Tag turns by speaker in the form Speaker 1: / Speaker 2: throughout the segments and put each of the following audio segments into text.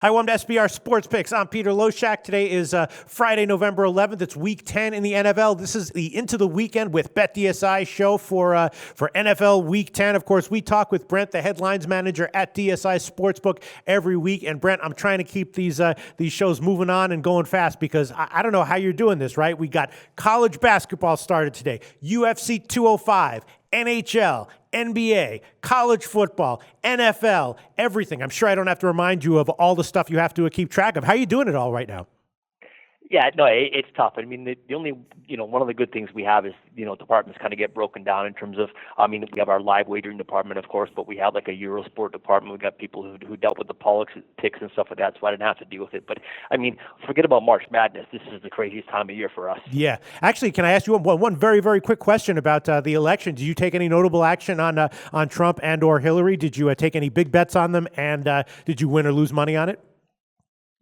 Speaker 1: Hi, welcome to SBR Sports Picks. I'm Peter Loshak. Today is Friday, November 11th. It's Week 10 in the NFL. This is the Into the Weekend with BetDSI show for NFL Week 10. Of course, we talk with Brent, the headlines manager at DSI Sportsbook, every week. And Brent, I'm trying to keep these shows moving on and going fast because I don't know how you're doing this, right? We got college basketball started today, UFC 205, NHL, NBA, college football, NFL, everything. I'm sure I don't have to remind you of all the stuff you have to keep track of. How are you doing it all right now?
Speaker 2: Yeah, no, it's tough. I mean, the only, one of the good things we have is, departments kind of get broken down in terms of, we have our live wagering department, of course, but we have like a Eurosport department. We've got people who dealt with the politics and stuff like that, so I didn't have to deal with it. But, forget about March Madness. This is the craziest time of year for us.
Speaker 1: Yeah. Actually, can I ask you one very, very quick question about the election? Did you take any notable action on Trump and or Hillary? Did you take any big bets on them? And did you win or lose money on it?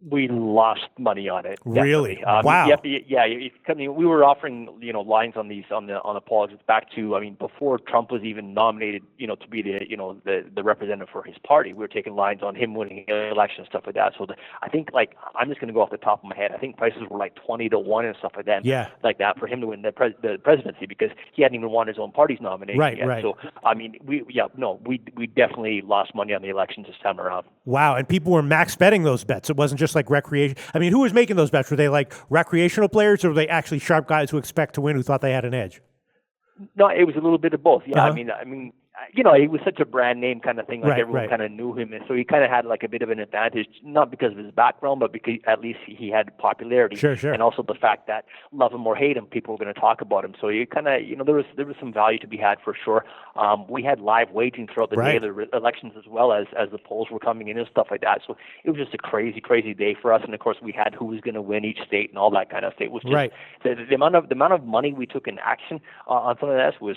Speaker 2: We lost money on it.
Speaker 1: Really? Wow.
Speaker 2: We were offering, lines on the polls back to, before Trump was even nominated, to be the representative for his party. We were taking lines on him winning the election and stuff like that. So I think, I'm just going to go off the top of my head. I think prices were like 20-1 and stuff like that.
Speaker 1: Yeah.
Speaker 2: Like that for him to win the presidency because he hadn't even won his own party's nomination yet.
Speaker 1: Right.
Speaker 2: So, we definitely lost money on the elections this time around.
Speaker 1: Wow. And people were max betting those bets. It wasn't just like recreation. I mean, who was making those bets? Were they like recreational players or were they actually sharp guys who expect to win who thought they had an edge?
Speaker 2: No, it was a little bit of both. Yeah,
Speaker 1: Uh-huh.
Speaker 2: He was such a brand name kind of thing. Like everyone kind of knew him, and so he kind of had like a bit of an advantage, not because of his background, but because at least he had popularity.
Speaker 1: Sure.
Speaker 2: And also the fact that love him or hate him, people were going to talk about him. So you kind of, there was some value to be had for sure. We had live wagering throughout the day of the elections as well as the polls were coming in and stuff like that. So it was just a crazy, crazy day for us. And of course, we had who was going to win each state and all that kind of stuff. It was just the amount of money we took in action on some of that was,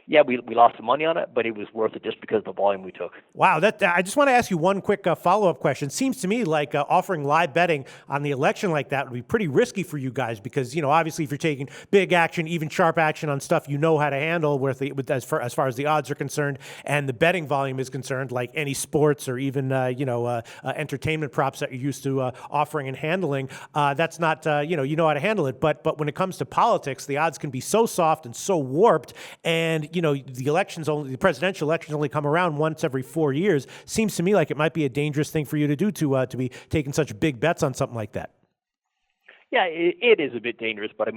Speaker 2: we lost some money on it, but it was worth it just because of the volume we took.
Speaker 1: Wow. I just want to ask you one quick follow-up question. Seems to me like offering live betting on the election like that would be pretty risky for you guys because, obviously if you're taking big action, even sharp action on stuff you know how to handle as far as the odds are concerned and the betting volume is concerned, like any sports or even, entertainment props that you're used to offering and handling, that's not, you know how to handle it. But when it comes to politics, the odds can be so soft and so warped and, the presidential elections only come around once every 4 years. Seems to me like it might be a dangerous thing for you to do to be taking such big bets on something like that.
Speaker 2: Yeah, it is a bit dangerous, but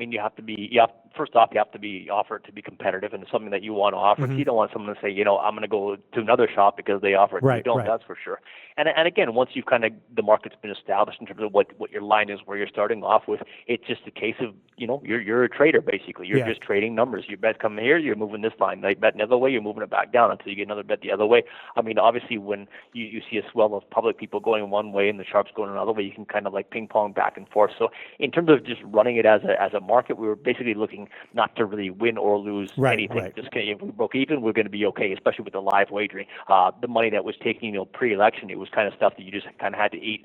Speaker 2: first off, you have to be offered to be competitive and something that you want to offer. Mm-hmm. You don't want someone to say, I'm going to go to another shop because they offer it. You don't, that's for sure. And again, once you've the market's been established in terms of what your line is, where you're starting off with, it's just a case of, you're a trader basically. You're just trading numbers. Your bet coming here, you're moving this line. They bet the other way, you're moving it back down until you get another bet the other way. Obviously when you see a swell of public people going one way and the sharps going another way, you can kind of like ping pong back and forth. So in terms of just running it as a market, we were basically looking not to really win or lose anything. Right. Just if we broke even, we're going to be okay, especially with the live wagering. The money that was taking, pre-election, it was kind of stuff that you just kind of had to eat.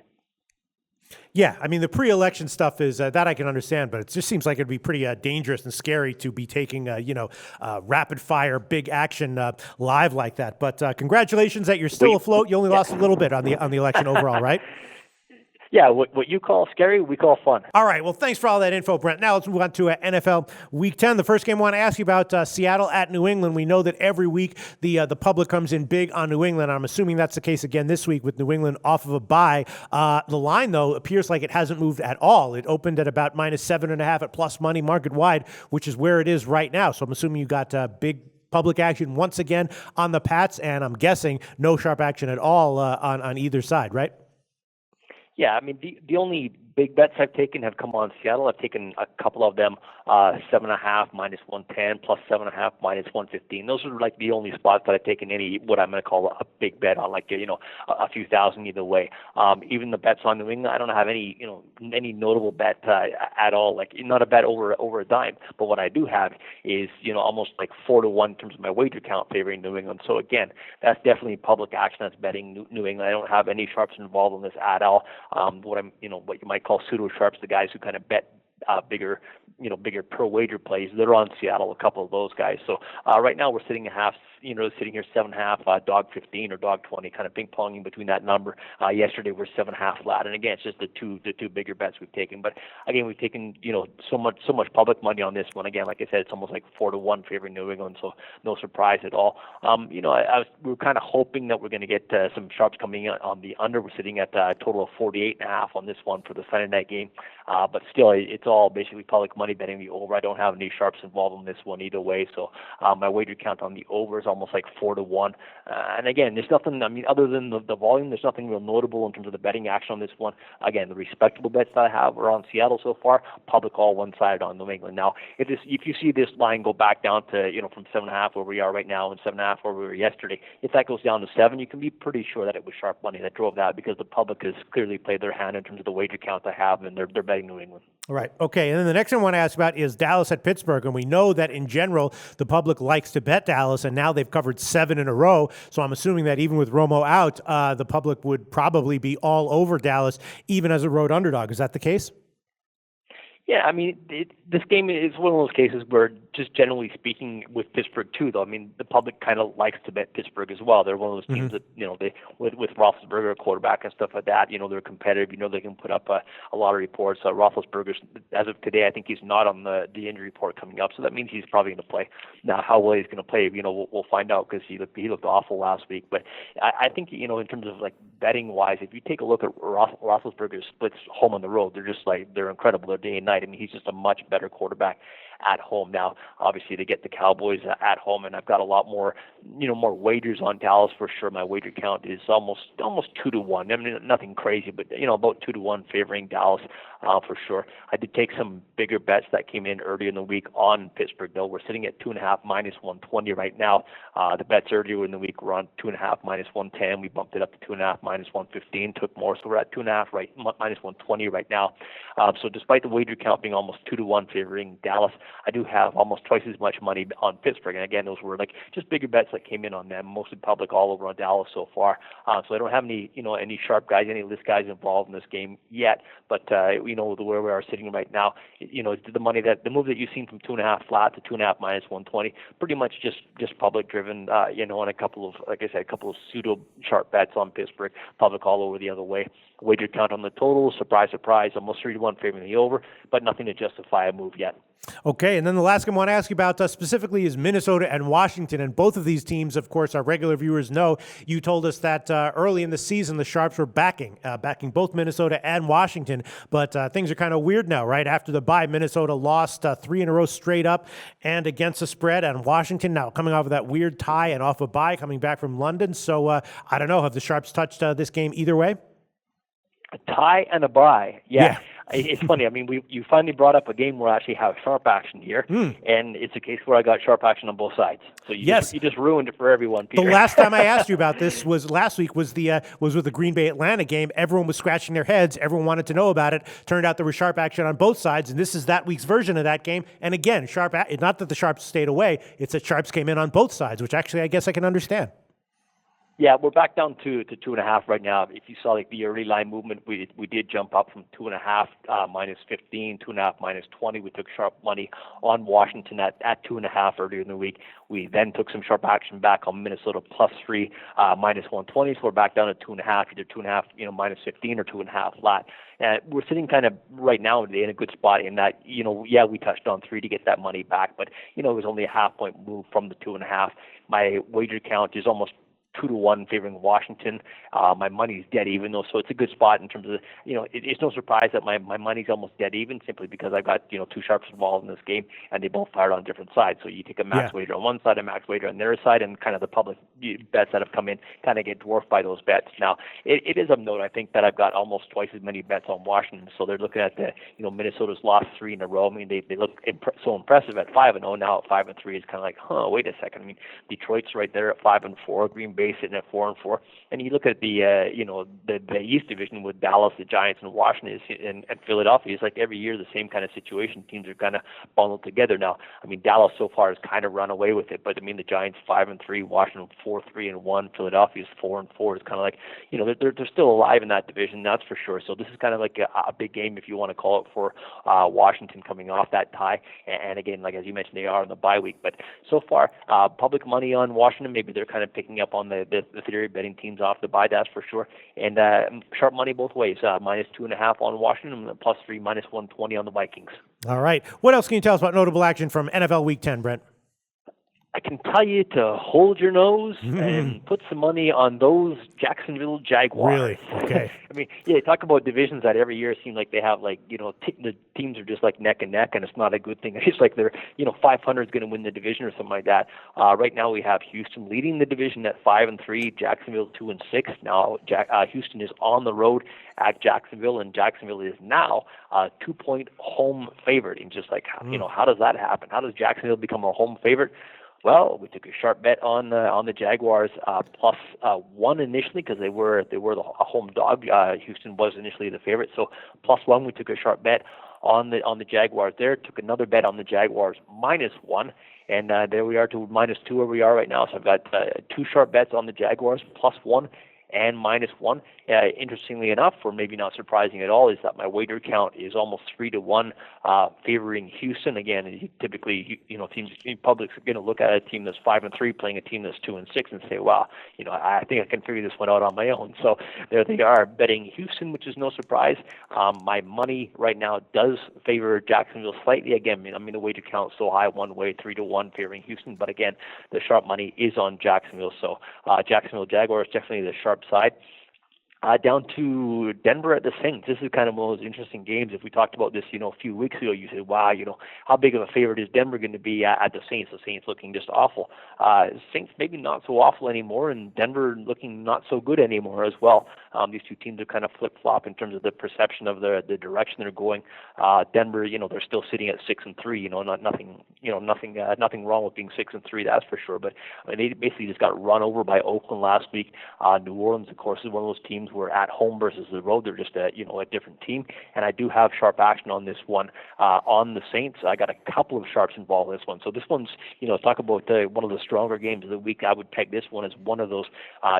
Speaker 1: Yeah, the pre-election stuff is that I can understand, but it just seems like it'd be pretty dangerous and scary to be taking, rapid fire, big action live like that. But congratulations that you're still afloat. You only lost a little bit on the election overall, right?
Speaker 2: Yeah, what you call scary, we call fun.
Speaker 1: All right, well, thanks for all that info, Brent. Now let's move on to NFL Week 10. The first game I want to ask you about, Seattle at New England. We know that every week the public comes in big on New England. I'm assuming that's the case again this week with New England off of a bye. The line, though, appears like it hasn't moved at all. It opened at about -7.5 at plus money market wide, which is where it is right now. So I'm assuming you got big public action once again on the Pats, and I'm guessing no sharp action at all on either side, right?
Speaker 2: Yeah, the only big bets I've taken have come on Seattle. I've taken a couple of them, 7.5 -110, plus 7.5 -115. Those are like the only spots that I've taken what I'm going to call a big bet on, like a few thousand either way. Even the bets on New England, I don't have any notable bet at all. Like not a bet over a dime. But what I do have is almost like 4-1 in terms of my wager count favoring New England. So again, that's definitely public action. That's betting New England. I don't have any sharps involved in this at all. What you might call pseudo sharps, the guys who kind of bet bigger per wager plays. They're on Seattle, a couple of those guys. So right now we're sitting at sitting here 7.5, dog 15 or dog 20, kind of ping ponging between that number. Yesterday we're 7.5 flat, and again, it's just the two bigger bets we've taken. But again, we've taken so much public money on this one. Again, like I said, it's almost like 4-1 favoring New England, so no surprise at all. We were kind of hoping that we're going to get some sharps coming in on the under. We're sitting at a total of 48.5 on this one for the Sunday night game. But still, it's all basically public money betting the over. I don't have any sharps involved in this one either way. So my wager count on the over is almost like 4-1. And again, there's nothing, other than the volume, there's nothing real notable in terms of the betting action on this one. Again, the respectable bets that I have are on Seattle so far, public all one-sided on New England. Now, if you see this line go back down to, from 7.5 where we are right now and 7.5 where we were yesterday, if that goes down to 7, you can be pretty sure that it was sharp money that drove that, because the public has clearly played their hand in terms of the wager count I have, and they're betting New England.
Speaker 1: All right. Okay. And then the next one I want to ask about is Dallas at Pittsburgh. And we know that in general, the public likes to bet Dallas, and now they've covered 7 in a row. So I'm assuming that even with Romo out, the public would probably be all over Dallas, even as a road underdog. Is that the case?
Speaker 2: Yeah, this game is one of those cases where, just generally speaking, with Pittsburgh too, though, the public kind of likes to bet Pittsburgh as well. They're one of those teams that, they with Roethlisberger, quarterback and stuff like that, they're competitive. They can put up a lot of reports. Roethlisberger, as of today, I think he's not on the injury report coming up, so that means he's probably going to play. Now, how well he's going to play, we'll find out, because he looked awful last week. But I think, in terms of like betting wise, if you take a look at Roethlisberger's splits home on the road, they're incredible. They're day and night. He's just a much better quarterback at home. Now, obviously, they get the Cowboys at home, and I've got a lot more, more wagers on Dallas for sure. My wager count is almost 2-1. Nothing crazy, but about 2-1 favoring Dallas for sure. I did take some bigger bets that came in earlier in the week on Pittsburgh, though. We're sitting at 2.5 minus 120 right now. The bets earlier in the week were on 2.5 minus 110. We bumped it up to 2.5 minus 115. Took more, so we're at 2.5 minus 120 right now. So despite the wager count being almost 2-1 favoring Dallas, I do have almost twice as much money on Pittsburgh. And again, those were like just bigger bets that came in on them, mostly public all over on Dallas so far. So I don't have any sharp guys, any list guys involved in this game yet. But where we are sitting right now, the move that you've seen from 2.5 flat to 2.5 minus 120, pretty much just public driven. And a couple of pseudo sharp bets on Pittsburgh, public all over the other way. Wager count on the total, surprise, almost 3-1 favoring the over, but nothing to justify a move yet.
Speaker 1: Okay, and then the last game I want to ask you about specifically is Minnesota and Washington. And both of these teams, of course, our regular viewers know. You told us that early in the season, the Sharps were backing both Minnesota and Washington. But things are kind of weird now, right? After the bye, Minnesota lost 3 in a row straight up and against the spread. And Washington now coming off of that weird tie and off a bye, coming back from London. So I don't know, have the Sharps touched this game either way?
Speaker 2: A tie and a bye. Yeah. It's funny. You finally brought up a game where I actually have sharp action here, and it's a case where I got sharp action on both sides. So you just ruined it for everyone, Peter.
Speaker 1: The last time I asked you about this was last week. Was with the Green Bay Atlanta game. Everyone was scratching their heads. Everyone wanted to know about it. Turned out there was sharp action on both sides, and this is that week's version of that game. And again, not that the Sharps stayed away. It's that Sharps came in on both sides, which actually I guess I can understand.
Speaker 2: Yeah, we're back down to 2.5 right now. If you saw the early line movement, we did jump up from 2.5 minus 15, 2.5 minus 20. We took sharp money on Washington at 2.5 earlier in the week. We then took some sharp action back on Minnesota +3 minus 120. So we're back down to 2.5, either 2.5 minus 15 or 2.5 flat. We're sitting kind of right now in a good spot in that, we touched on 3 to get that money back, but it was only a half-point move from the 2.5. My wager count is almost 2-1 favoring Washington. My money's dead even though, so it's a good spot in terms of, it's no surprise that my money's almost dead even, simply because I've got, 2 sharps involved in this game, and they both fired on different sides. So you take a max wager on one side, a max wager on their side, and kind of the public bets that have come in kind of get dwarfed by those bets. Now, it is of note, I think, that I've got almost twice as many bets on Washington. So they're looking at Minnesota's lost 3 in a row. They look so impressive at 5-0. Now at 5-3 is kind of like, wait a second. Detroit's right there at 5-4. Green Bay Bay sitting at 4-4. And you look at the the East Division with Dallas, the Giants, and Washington and Philadelphia. It's like every year the same kind of situation. Teams are kind of bundled together now. I mean, Dallas so far has kind of run away with it, but I mean the Giants 5-3, Washington 4-3-1, Philadelphia's 4-4. It's kind of like they're still alive in that division, that's for sure. So this is kind of like a big game, if you want to call it, for Washington coming off that tie. And again, like as you mentioned, they are in the bye week. But so far, public money on Washington. Maybe they're kind of picking up on the theory of betting teams off the bye, that's for sure. And sharp money both ways. -2.5 on Washington, and +3, -120 on the Vikings.
Speaker 1: All right. What else can you tell us about notable action from NFL Week 10, Brent?
Speaker 2: I can tell you to hold your nose and put some money on those Jacksonville Jaguars.
Speaker 1: Really? Okay.
Speaker 2: I mean, yeah, talk about divisions that every year seem like they have the teams are just like neck and neck, and it's not a good thing. It's like they're 500 is going to win the division or something like that. Right now we have Houston leading the division at 5-3, Jacksonville 2-6. Now Houston is on the road at Jacksonville, and Jacksonville is now a 2-point home favorite. And just like how does that happen? How does Jacksonville become a home favorite? Well, we took a sharp bet on the Jaguars +1 initially because they were a home dog. Houston was initially the favorite, so +1. We took a sharp bet on the Jaguars there. Took another bet on the Jaguars -1, and there we are to -2 where we are right now. So I've got 2 sharp bets on the Jaguars +1 and -1. Interestingly enough, or maybe not surprising at all, is that my wager count is almost 3-1 favoring Houston. Again, typically, teams in public's going to look at a team that's 5-3 playing a team that's 2-6 and say, "Wow, I think I can figure this one out on my own." So there they are betting Houston, which is no surprise. My money right now does favor Jacksonville slightly. Again, the wager count so high one way, 3-1 favoring Houston. But again, the sharp money is on Jacksonville. So Jacksonville Jaguars definitely the sharp side. Down to Denver at the Saints. This is kind of one of those interesting games. If we talked about this, a few weeks ago, you said, wow, how big of a favorite is Denver going to be at the Saints? The Saints looking just awful. Saints maybe not so awful anymore, and Denver looking not so good anymore as well. These two teams are kind of flip-flop in terms of the perception of the direction they're going. Denver, they're still sitting at 6-3. Nothing wrong with being 6-3, that's for sure. But they basically just got run over by Oakland last week. New Orleans, of course, is one of those teams where at home versus the road, they're just a different team. And I do have sharp action on this one on the Saints. I got a couple of sharps involved in this one. So this one's, talk about one of the stronger games of the week. I would peg this one as one of those.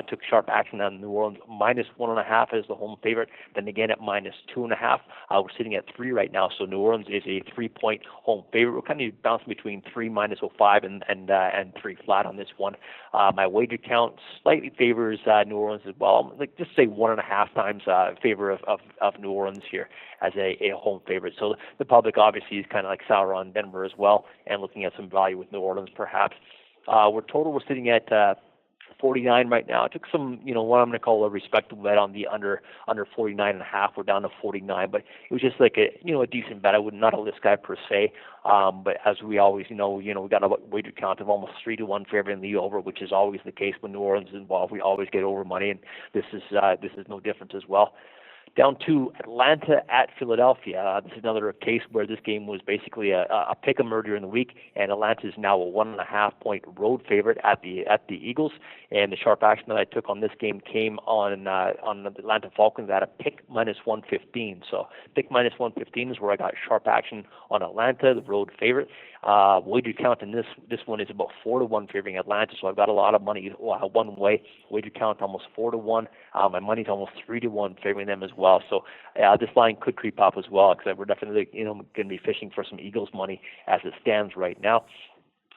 Speaker 2: Took sharp action on New Orleans -1.5 as the home favorite. Then again at -2.5. We're sitting at 3 right now. So New Orleans is a 3-point home favorite. We're kind of bouncing between 3 -05 and 3 flat on this one. My wager count slightly favors New Orleans as well. Just say 1.5 times favor of New Orleans here as a home favorite. So the public obviously is kind of like sour on Denver as well, and looking at some value with New Orleans perhaps. We're sitting at 49 right now. I took some, what I'm going to call a respectable bet on the under 49.5. We're down to 49, but it was just like a decent bet. I would not a list guy per se, but as we always know, we got a wager count of almost 3-1 favoring the over, which is always the case when New Orleans is involved. We always get over money, and this is no different as well. Down to Atlanta at Philadelphia. This is another case where this game was basically a pick-em earlier in the week, and Atlanta is now a 1.5-point road favorite at the Eagles. And the sharp action that I took on this game came on the Atlanta Falcons at a pick -115. So pick -115 is where I got sharp action on Atlanta, the road favorite. Wager count in this one is about 4-1 favoring Atlanta, so I've got a lot of money one way. Wager count almost 4-1. My money's almost 3-1 favoring them as well. So this line could creep up as well, because we're definitely going to be fishing for some Eagles money as it stands right now.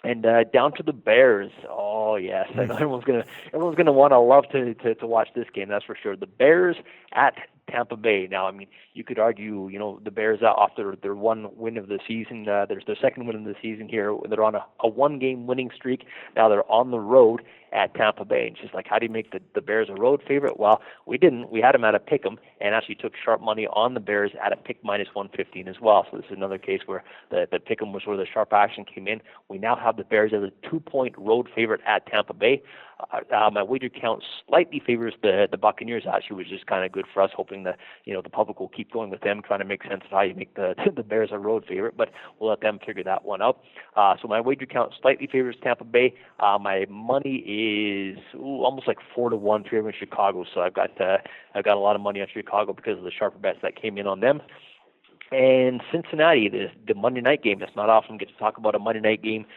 Speaker 2: And down to the Bears. Oh yes, I know everyone's gonna want to love to watch this game. That's for sure. The Bears at Tampa Bay. Now, you could argue, the Bears after their one win of the season, there's their second win of the season here. They're on a 1-game winning streak. Now they're on the road at Tampa Bay. And she's like, how do you make the Bears a road favorite? Well, we didn't. We had them at a pick 'em, and actually took sharp money on the Bears at a pick -115 as well. So this is another case where the pick 'em was where the sharp action came in. We now have the Bears as a 2-point road favorite at Tampa Bay. My wager count slightly favors the Buccaneers, actually, which is kind of good for us, hoping that the public will keep going with them, trying to make sense of how you make the Bears a road favorite, but we'll let them figure that one out. So my wager count slightly favors Tampa Bay. My money is almost like 4-1 favorite in Chicago. So I've got a lot of money on Chicago because of the sharper bets that came in on them. And Cincinnati, the Monday night game. It's not often we get to talk about a Monday night game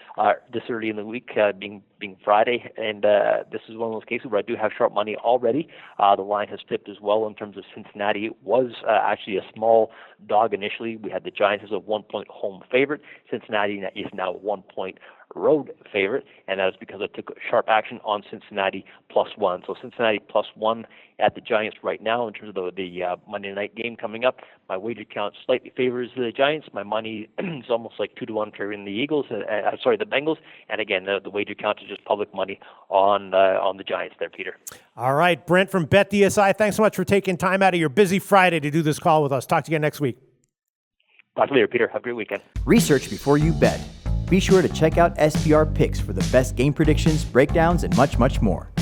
Speaker 2: this early in the week, being Friday. And this is one of those cases where I do have sharp money already. The line has flipped as well in terms of Cincinnati. It was actually a small dog initially. We had the Giants as a 1-point home favorite. Cincinnati is now a 1-point road favorite, and that is because I took sharp action on Cincinnati +1. So Cincinnati +1 at the Giants right now in terms of the Monday night game coming up. My wager count slightly favors the Giants. My money is almost like 2-1 favoring the the Bengals. And again, the wager count is just public money on the Giants there, Peter.
Speaker 1: All right, Brent from BetDSI, thanks so much for taking time out of your busy Friday to do this call with us. Talk to you again next week.
Speaker 2: Talk to you later, Peter. Have a great weekend.
Speaker 3: Research before you bet. Be sure to check out SPR Picks for the best game predictions, breakdowns, and much, much more.